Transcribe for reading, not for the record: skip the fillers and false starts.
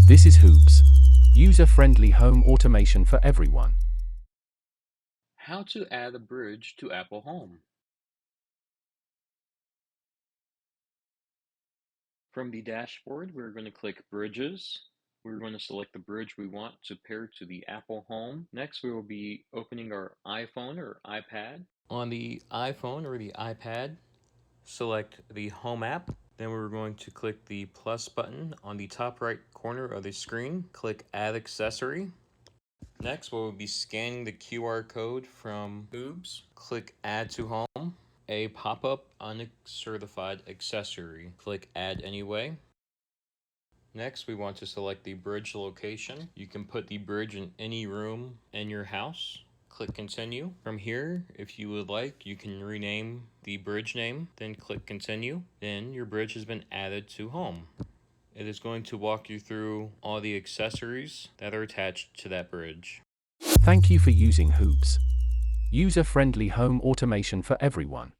This is HOOBS, user-friendly home automation for everyone. How to add a bridge to Apple Home. From the dashboard, we're going to click Bridges. We're going to select the bridge we want to pair to the Apple Home. Next, we will be opening our iPhone or iPad. On the iPhone or the iPad, select the Home app. Then we're going to click the plus button on the top right corner of the screen. Click Add Accessory. Next, we'll be scanning the QR code from HOOBS. Click Add to Home. A pop-up uncertified accessory. Click Add Anyway. Next, we want to select the bridge location. You can put the bridge in any room in your house. Click Continue. From here, if you would like, you can rename the bridge name, then click Continue. Then your bridge has been added to Home. It is going to walk you through all the accessories that are attached to that bridge. Thank you for using HOOBS, user-friendly home automation for everyone.